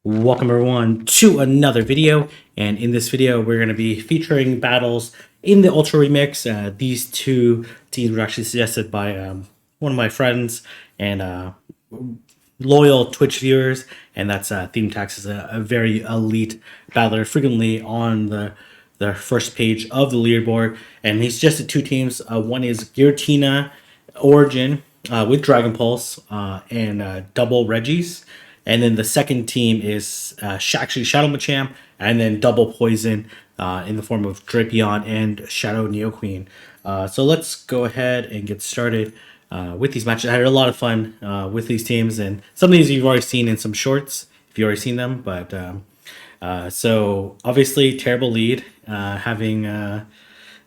Welcome everyone to another video, and in this video we're going to be featuring battles in the Ultra Remix. These two teams were actually suggested by one of my friends and loyal Twitch viewers, and that's Theme Tax is a very elite battler, frequently on the first page of the leaderboard, and he suggested two teams. One is Gritina Origin with Dragon Pulse and double Reggies. And then the second team is actually Shadow Machamp, and then double Poison in the form of Drapion and Shadow Nidoqueen. So let's go ahead and get started with these matches. I had a lot of fun with these teams, and some of these you've already seen in some shorts, if you've already seen them. But so obviously, terrible lead, having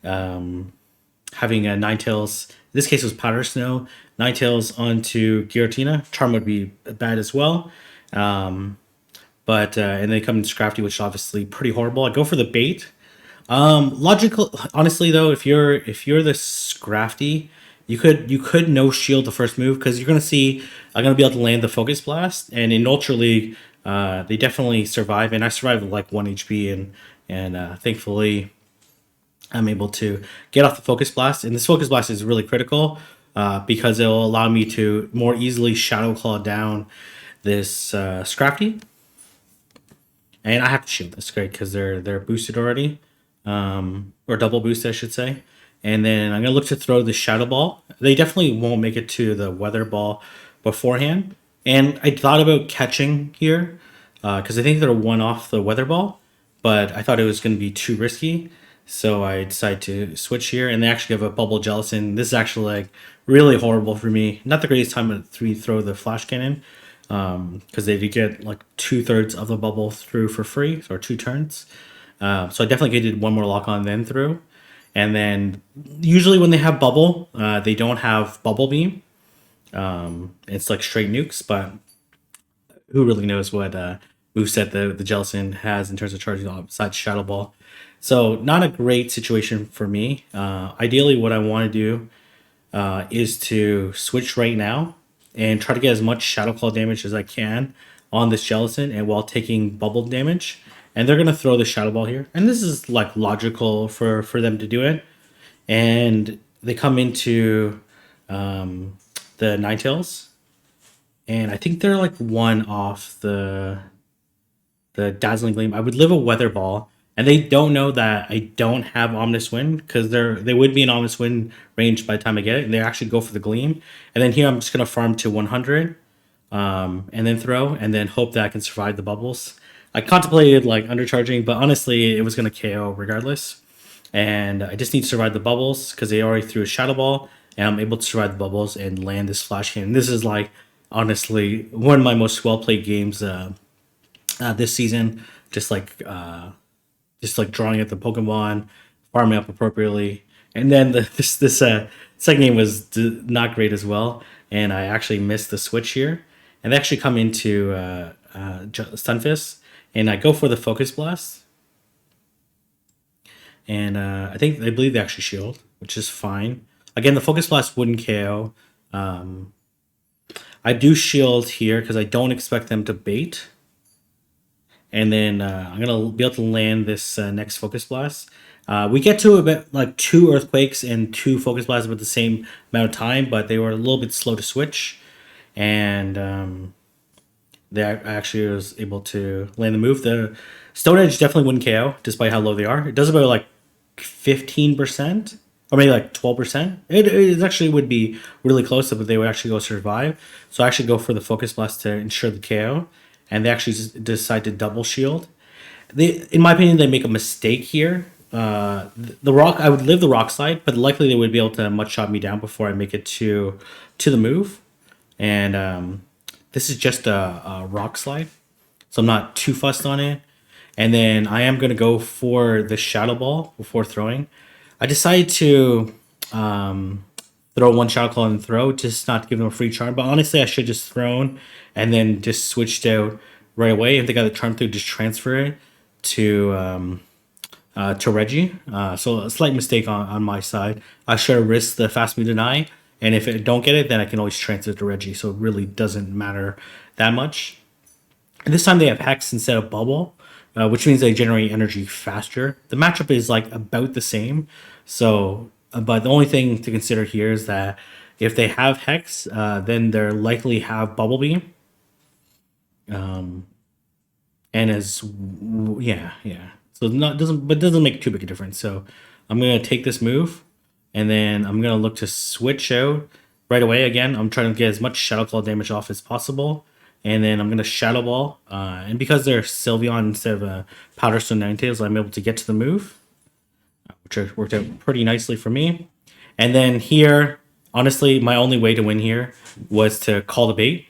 Ninetales. In this case, it was Powder Snow. Ninetales onto Giratina. Charm would be bad as well. But and they come in Scrafty, which is obviously pretty horrible. I go for the bait. Logical, honestly though, if you're the Scrafty, you could no shield the first move, because you're gonna see I'm gonna be able to land the Focus Blast, and in Ultra League, they definitely survive, and I survived with like 1 HP, and thankfully I'm able to get off the Focus Blast, and this Focus Blast is really critical because it will allow me to more easily Shadow Claw down this Scrafty, and I have to shield this, great, because they're boosted already, or double boosted I should say. And then I'm gonna look to throw the Shadow Ball. They definitely won't make it to the Weather Ball beforehand, and I thought about catching here because I think they're one off the Weather Ball, but I thought it was gonna be too risky. So I decided to switch here, and they actually have a Bubble Jellicent. This is actually like really horrible for me. Not the greatest time to throw the Flash Cannon, because they did get like 2/3 of the bubble through for free, or 2 turns. So I definitely did one more lock on then through. And then usually when they have bubble, they don't have Bubble Beam. It's like straight nukes, but who really knows what moveset the Jellicent has in terms of charging besides Shadow Ball. So not a great situation for me. Ideally what I want to do is to switch right now and try to get as much Shadow Claw damage as I can on this Jellicent, and while taking bubble damage. And they're going to throw the Shadow Ball here. And this is like logical for them to do it. And they come into the Ninetales. And I think they're like one off the Dazzling Gleam. I would live a Weather Ball. And they don't know that I don't have Ominous Wind, because they would be in Ominous Wind range by the time I get it. And they actually go for the Gleam. And then here I'm just going to farm to 100 and then throw, and then hope that I can survive the bubbles. I contemplated like undercharging, but honestly it was going to KO regardless. And I just need to survive the bubbles because they already threw a Shadow Ball, and I'm able to survive the bubbles and land this Flash Cannon. This is like honestly one of my most well-played games this season. Just like drawing at the Pokemon, farming up appropriately. And then this second game was not great as well, and I actually missed the switch here. And they actually come into Stunfisk, and I go for the Focus Blast. And I believe they actually shield, which is fine. Again, the Focus Blast wouldn't KO. I do shield here because I don't expect them to bait. And then I'm going to be able to land this next Focus Blast. We get to about like 2 Earthquakes and 2 Focus Blasts at the same amount of time, but they were a little bit slow to switch. And I actually was able to land the move. The Stone Edge definitely wouldn't KO, despite how low they are. It does about like 15%, or maybe like 12%. It actually would be really close, but they would actually go survive. So I actually go for the Focus Blast to ensure the KO. And they actually decide to double shield. In my opinion, they make a mistake here. The rock, I would live the Rock Slide, but likely they would be able to much shot me down before I make it to the move. And this is just a Rock Slide, so I'm not too fussed on it. And then I am going to go for the Shadow Ball before throwing. I decided to throw one Shadow Claw and throw, just not to give them a free charm. But honestly, I should just thrown and then just switched out right away. If they got the charm through, just transfer it to Reggie. So a slight mistake on my side. I should have risked the fast move deny, and if I don't get it, then I can always transfer it to Reggie. So it really doesn't matter that much. And this time they have Hex instead of Bubble, which means they generate energy faster. The matchup is like about the same. So, but the only thing to consider here is that if they have Hex, then they're likely have Bubble Beam. And as yeah. So not doesn't make too big a difference. So I'm gonna take this move, and then I'm gonna look to switch out right away. Again, I'm trying to get as much Shadow Claw damage off as possible, and then I'm gonna Shadow Ball. And because they're Sylveon instead of a Powder Stone Ninetales, I'm able to get to the move, which worked out pretty nicely for me. And then here, honestly, my only way to win here was to call the bait.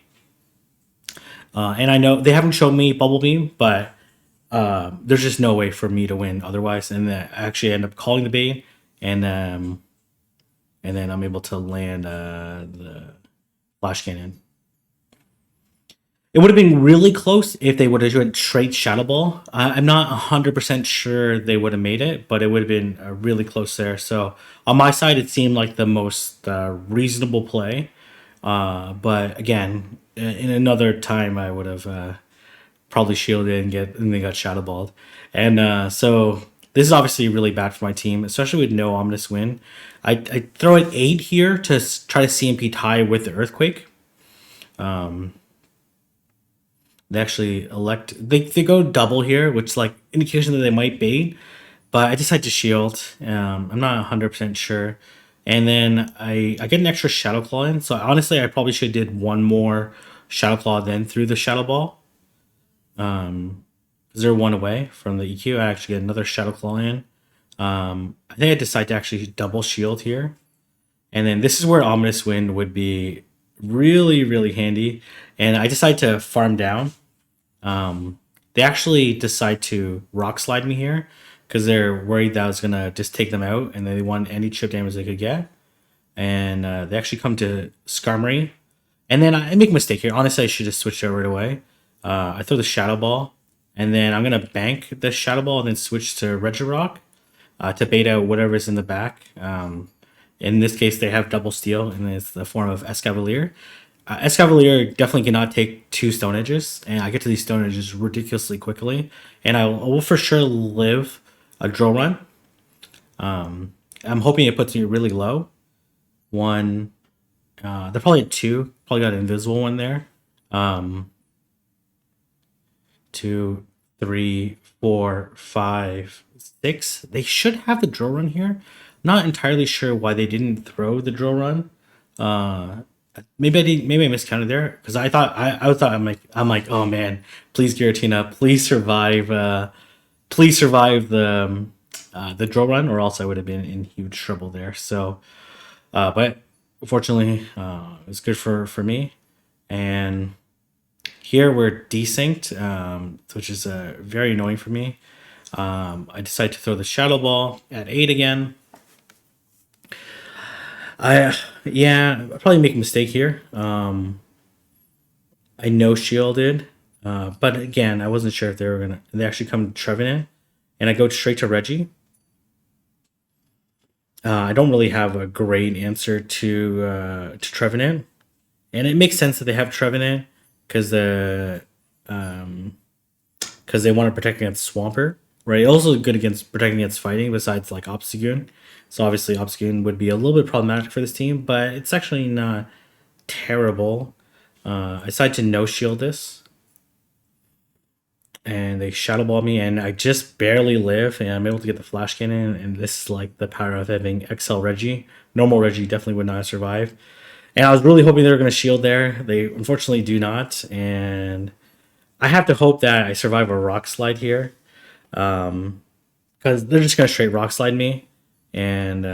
And I know they haven't shown me Bubble Beam, but there's just no way for me to win otherwise. And I actually end up calling the bait, and then I'm able to land the Flash Cannon. It would have been really close if they would have went straight Shadow Ball. I'm not 100% sure they would have made it, but it would have been really close there. So on my side, it seemed like the most reasonable play. But again, in another time, I would have probably shielded and they got Shadow Balled. And so this is obviously really bad for my team, especially with no Ominous Wind. I throw an 8 here to try to CMP tie with the Earthquake. They actually they go double here, which is like indication that they might bait, but I decide to shield. I'm not 100% sure. And then I get an extra Shadow Claw in. So honestly, I probably should have did one more Shadow Claw then through the Shadow Ball. Because they're one away from the EQ. I actually get another Shadow Claw in. I think I decide to actually double shield here. And then this is where Ominous Wind would be really, really handy. And I decide to farm down. They actually decide to Rock Slide me here because they're worried that I was going to just take them out, and they want any chip damage they could get. And they actually come to Skarmory. And then I make a mistake here. Honestly, I should have switched out right away. I throw the Shadow Ball, and then I'm going to bank the Shadow Ball and then switch to Regirock to bait out whatever's in the back. In this case, they have Double Steel, and it's the form of Escavalier. Escavalier definitely cannot take 2 Stone Edges, and I get to these Stone Edges ridiculously quickly, and I will for sure live a Drill Run. I'm hoping it puts me really low. One, they're probably at 2. Probably got an invisible one there. 2, 3, 4, 5, 6. They should have the Drill Run here. Not entirely sure why they didn't throw the Drill Run. Maybe I miscounted there because I thought I'm like, oh man, please Giratina, please survive the Drill Run, or else I would have been in huge trouble there. So, but fortunately, it was good for me. And here we're desynced, which is very annoying for me. I decide to throw the Shadow Ball at 8 again. I'll probably make a mistake here. I no shielded, but again, I wasn't sure if they actually come to Trevenant, and I go straight to Reggie. I don't really have a great answer to Trevenant, and it makes sense that they have Trevenant because they want to protect against Swampert, right? Also good against protecting against fighting, besides like Obstagoon. So obviously Obstagoon would be a little bit problematic for this team, but it's actually not terrible. I decided to no shield this, and they Shadow Ball me, and I just barely live, and I'm able to get the Flash Cannon, and this is like the power of having XL Reggie. Normal Reggie definitely would not survive. And I was really hoping they were going to shield there. They unfortunately do not, and I have to hope that I survive a Rock Slide here, because they're just going to straight Rock Slide me, and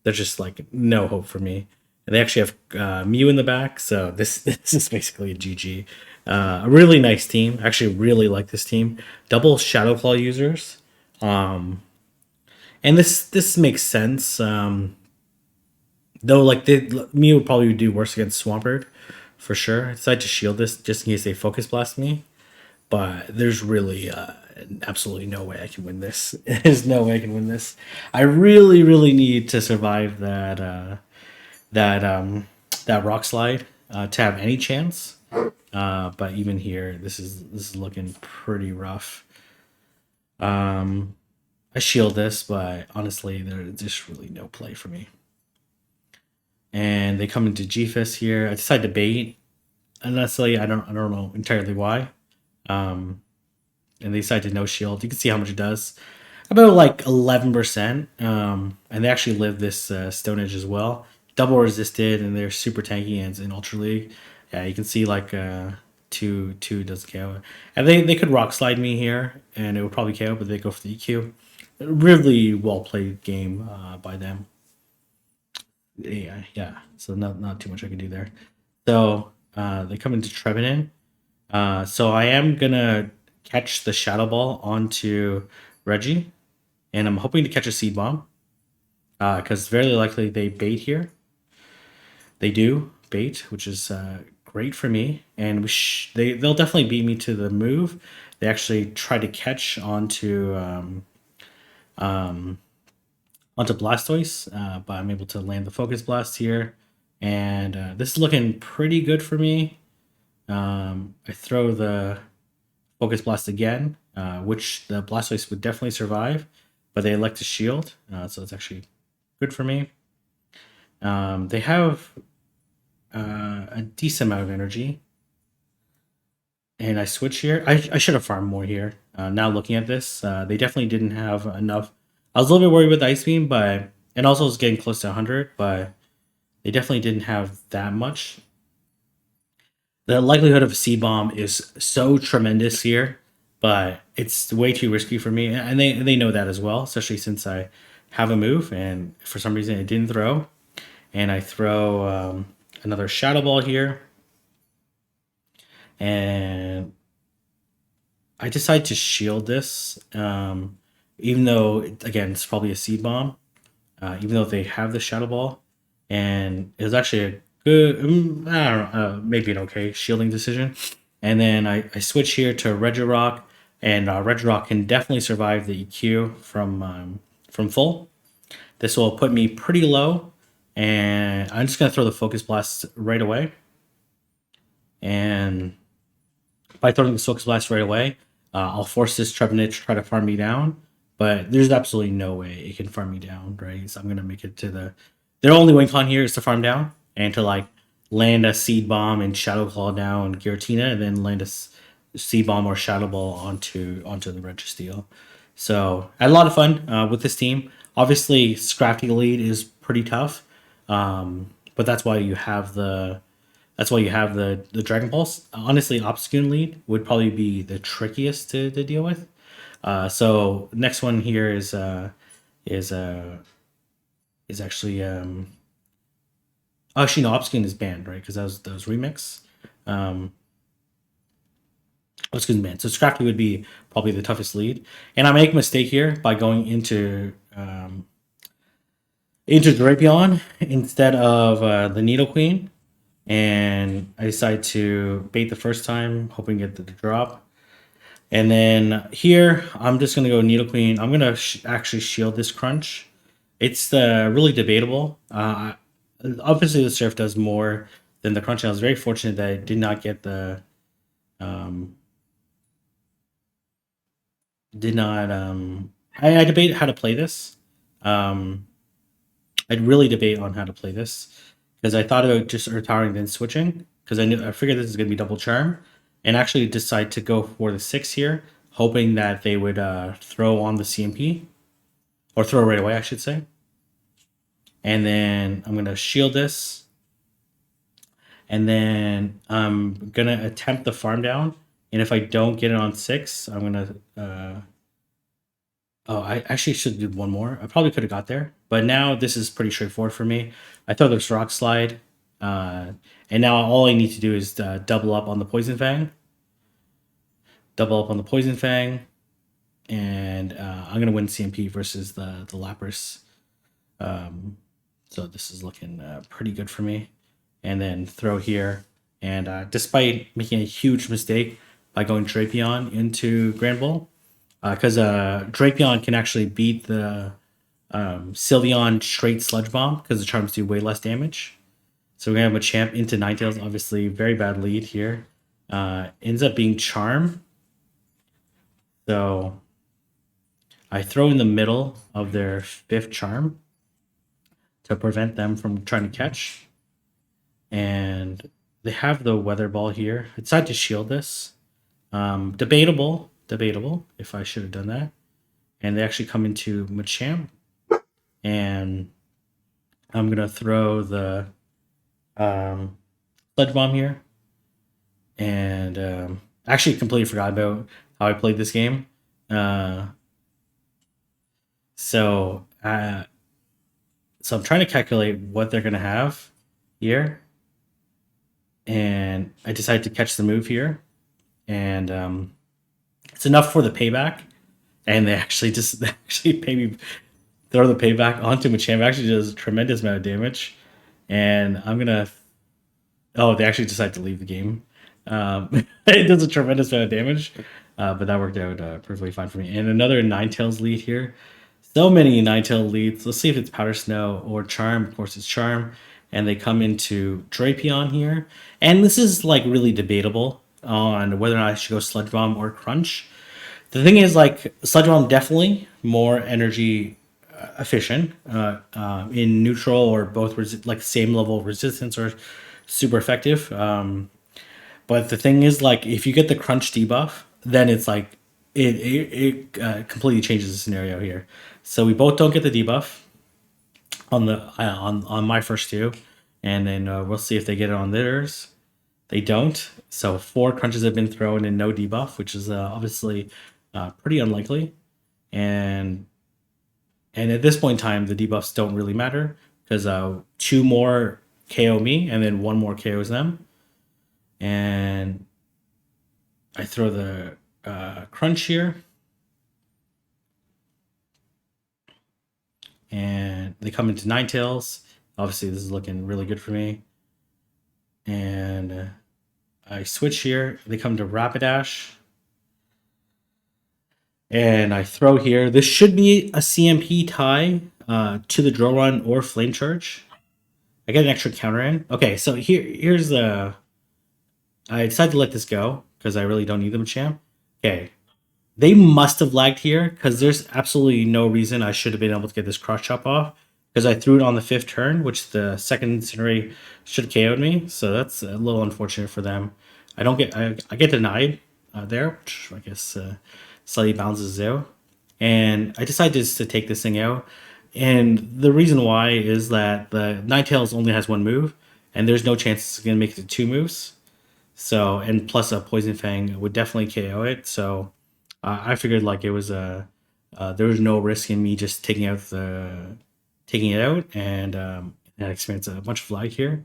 there's just like no hope for me. And they actually have Mew in the back, so this is basically a GG. A really nice team. I actually really like this team. Double Shadow Claw users, and this makes sense. Though, like Mew would probably do worse against Swampert, for sure. I decided to shield this just in case they Focus Blast me, but there's really absolutely no way I can win this. There's no way I can win this. I really, really need to survive that Rock Slide to have any chance. But even here, this is looking pretty rough. I shield this, but honestly, there's just really no play for me. And they come into GFIS here. I decide to bait. And honestly, I don't know entirely why. And they decide to no shield. You can see how much it does. About like 11%. And they actually live this Stone Edge as well. Double resisted, and they're super tanky, and it's in Ultra League. Yeah, you can see like two does KO. And they could rock slide me here, and it would probably KO, but they go for the EQ. Really well played game by them. Yeah. So not too much I can do there. So they come into Trevenant. So I am gonna catch the Shadow Ball onto Reggie, and I'm hoping to catch a Seed Bomb. Because very likely they bait here. They do bait, which is great for me, and they'll definitely beat me to the move. They actually try to catch onto Blastoise, but I'm able to land the Focus Blast here, and this is looking pretty good for me. I throw the Focus Blast again, which the Blastoise would definitely survive, but they elect to shield, so it's actually good for me. They have a decent amount of energy, and I switch here. I should have farmed more here. Now looking at this, they definitely didn't have enough. I was a little bit worried with Ice Beam, and also was getting close to 100, but they definitely didn't have that much. The likelihood of a Seed Bomb is so tremendous here, but it's way too risky for me, and they know that as well, especially since I have a move, and for some reason it didn't throw. And I throw another Shadow Ball here, and I decide to shield this, even though, again, it's probably a Seed Bomb, even though they have the Shadow Ball. And it was actually a good, I don't know, maybe an okay shielding decision. And then I switch here to Regirock, and Regirock can definitely survive the EQ from full. This will put me pretty low, and I'm just going to throw the Focus Blast right away. And by throwing the Focus Blast right away, I'll force this Trevenant to try to farm me down, but there's absolutely no way it can farm me down, right? So I'm gonna make it to the. Their only win con here is to farm down and to like land a Seed Bomb and Shadow Claw down Giratina, and then land a Seed Bomb or Shadow Ball onto the Registeel. So I had a lot of fun with this team. Obviously, Scrafty lead is pretty tough, but that's why you have the Dragon Pulse. Honestly, Obscune lead would probably be the trickiest to deal with. So next one here is actually actually no, Obscune is banned, right? Because that was remix. Obscune banned. So Scrafty would be probably the toughest lead, and I make a mistake here by going into Drapion instead of the Nidoqueen. And I decide to bait the first time, hoping to get the drop. And then here, I'm just going to go Nidoqueen. I'm going to actually shield this Crunch. It's really debatable. Obviously, the Surf does more than the Crunch. And I was very fortunate that I did not get the... I debate how to play this. I'd really debate on how to play this, because I thought about just retiring then switching, because I figured this is going to be double charm, and actually decide to go for the 6 here, hoping that they would throw on the CMP, or throw right away, I should say. And then I'm going to shield this, and then I'm going to attempt the farm down, and if I don't get it on 6, I'm going to... Oh, I actually should do one more. I probably could have got there, but now this is pretty straightforward for me. I throw this Rock Slide, and now all I need to do is double up on the Poison Fang. Double up on the Poison Fang, and I'm going to win CMP versus the Lapras. So this is looking pretty good for me. And then throw here, and despite making a huge mistake by going Drapion into Grand Bull, because Drapion can actually beat the Sylveon straight Sludge Bomb, because the charms do way less damage. So we're going to have a champ into Ninetales, obviously very bad lead here. Ends up being Charm. So I throw in the middle of their 5th Charm to prevent them from trying to catch. And they have the Weather Ball here. I decided to shield this. Debatable if I should have done that. And they actually come into Machamp. And I'm going to throw the Sludge Bomb here. And actually completely forgot about how I played this game. So I'm trying to calculate what they're going to have here. And I decided to catch the move here. And it's enough for the payback. And they actually pay me throw the payback onto Machamp. Actually does a tremendous amount of damage. And I'm going to... Oh, they actually decide to leave the game. It does a tremendous amount of damage. But that worked out perfectly fine for me. And another Ninetales lead here. So many Ninetales leads. Let's see if it's Powder Snow or Charm. Of course, it's Charm. And they come into Drapion here. And this is like really debatable on whether or not I should go Sludge Bomb or Crunch. The thing is, like, Sludge Bomb definitely more energy efficient in neutral or both like same level of resistance or super effective. But the thing is, like, if you get the Crunch debuff, then it's like it completely changes the scenario here. So we both don't get the debuff on the on my first 2, and then we'll see if they get it on theirs. They don't. So 4 crunches have been thrown and no debuff, which is obviously pretty unlikely. And at this point in time, the debuffs don't really matter because 2 more KO me and then 1 more KOs them. And I throw the crunch here. And they come into Ninetales. Obviously, this is looking really good for me. And I switch here. They come to Rapidash. And I throw here. This should be a CMP tie to the Drill Run or Flame Charge. I get an extra counter in. Okay, so here's the... I decided to let this go because I really don't need them, champ. Okay. They must have lagged here because there's absolutely no reason I should have been able to get this cross chop off because I threw it on the 5th turn, which the second Incinerate should have KO'd me. So that's a little unfortunate for them. I get denied there, which I guess slightly balances out. And I decided to take this thing out. And the reason why is that the Ninetales only has 1 move, and there's no chance it's going to make it to 2 moves. So, and plus a Poison Fang would definitely KO it. So I figured like it was there was no risk in me just taking it out, and that experienced a bunch of lag here.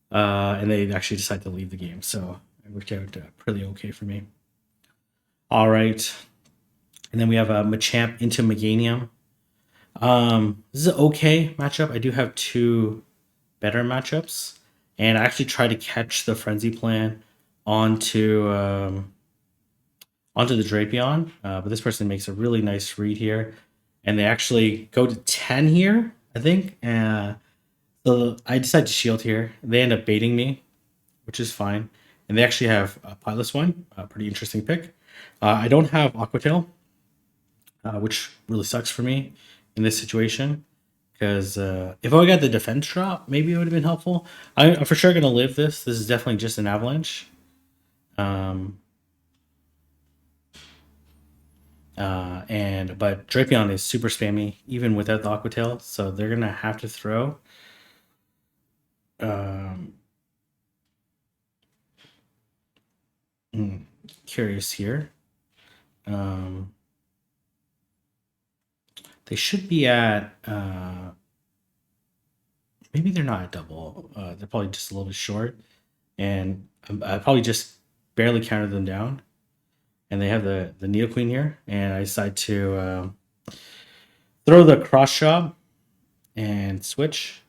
And they actually decided to leave the game. So it worked out pretty okay for me. All right. And then we have a Machamp into Meganium. This is an okay matchup. I do have 2 better matchups. And I actually tried to catch the Frenzy Plan onto the Drapion. But this person makes a really nice read here. And they actually go to 10 here, I think. So I decided to shield here. They end up baiting me, which is fine. And they actually have a Pilot one, a pretty interesting pick. I don't have Aqua Tail, which really sucks for me in this situation. Because if I got the defense drop, maybe it would have been helpful. I'm for sure going to live this. This is definitely just an avalanche. But Drapion is super spammy, even without the Aqua Tail. So they're going to have to throw. Curious here. They should be at... maybe they're not at double. They're probably just a little bit short. And I probably just barely counted them down. And they have the Nidoqueen here. And I decide to throw the cross chop and switch.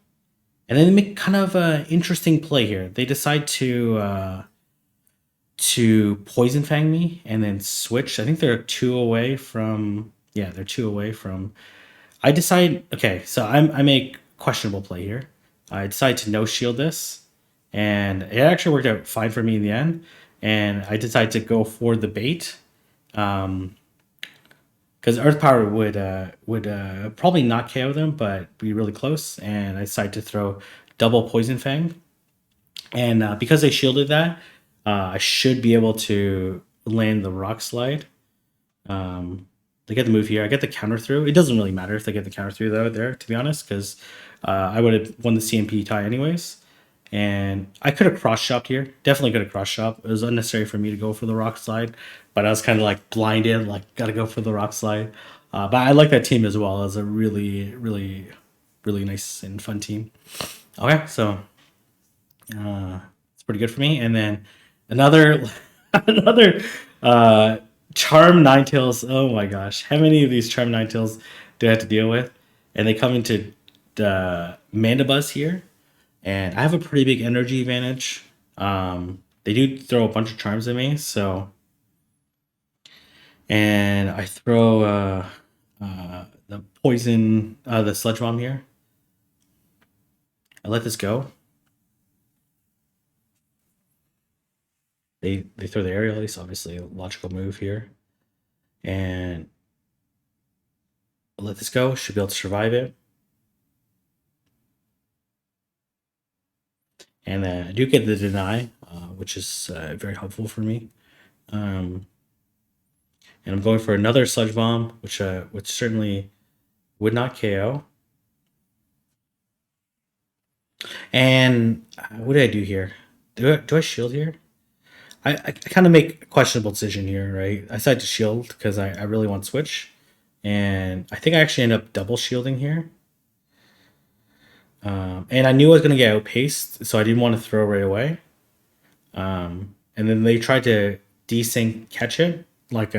And then they make kind of an interesting play here. They decide to Poison Fang me and then switch. I think they're 2 away from... Yeah, they're 2 away from... I decide... Okay, so I make questionable play here. I decide to no shield this. And it actually worked out fine for me in the end. and I decided to go for the bait. Because Earth Power would probably not KO them, but be really close. And I decided to throw double Poison Fang, and because they shielded that, I should be able to land the Rock Slide. They get the move here. I get the counter through. It doesn't really matter if they get the counter through though there, to be honest, because I would have won the CMP tie anyways. And I could have cross shopped here. Definitely could have cross shopped. It was unnecessary for me to go for the Rock Slide, but I was kind of like blinded, like gotta go for the Rock Slide. But I like that team as well. It was a really, really, really nice and fun team. Okay, so it's pretty good for me. And then another another Charm Ninetales. Oh my gosh, how many of these Charm Ninetales do I have to deal with? And they come into Mandibuzz here, and I have a pretty big energy advantage. They do throw a bunch of charms at me, so, and I throw the poison, the Sludge Bomb here. I let this go. They throw the aerial ace, obviously a logical move here, and I'll let this go. Should be able to survive it. And then I do get the deny, which is very helpful for me. And I'm going for another Sludge Bomb, which certainly would not KO. And what did I do here? Do I shield here? I kind of make a questionable decision here, right? I decided to shield because I really want switch. And I think I actually end up double shielding here. And I knew I was going to get outpaced, so I didn't want to throw right away. And then they tried to desync catch it, like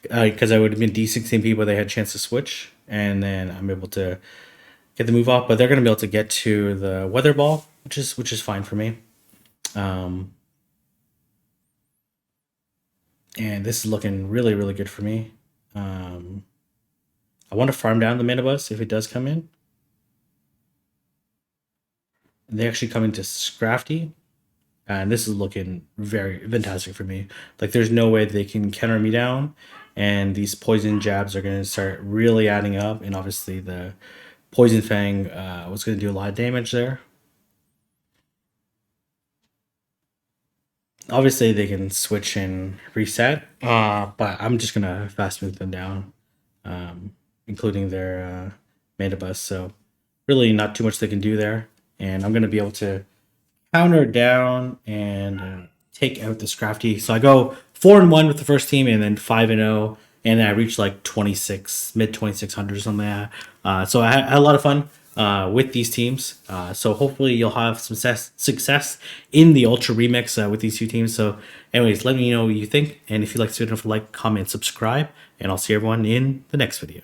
because I would have been desyncing people, they had a chance to switch, and then I'm able to get the move off. But they're going to be able to get to the Weather Ball, which is fine for me. And this is looking really, really good for me. I want to farm down the Mandibuzz if it does come in. They actually come into Scrafty, and this is looking very fantastic for me. Like, there's no way they can counter me down, and these poison jabs are going to start really adding up. And obviously, the Poison Fang was going to do a lot of damage there. Obviously, they can switch and reset, but I'm just gonna fast move them down, including their Mandibuzz. So really, not too much they can do there, and I'm gonna be able to counter down and take out the Scrafty. So I go 4-1 with the first team, and then 5-0, and then I reach like 26, mid 2600 or something like that. So I had a lot of fun with these teams. So hopefully you'll have some success in the Ultra Remix with these two teams. So anyways, let me know what you think. And if you'd like to, don't forget to like, comment, subscribe, and I'll see everyone in the next video.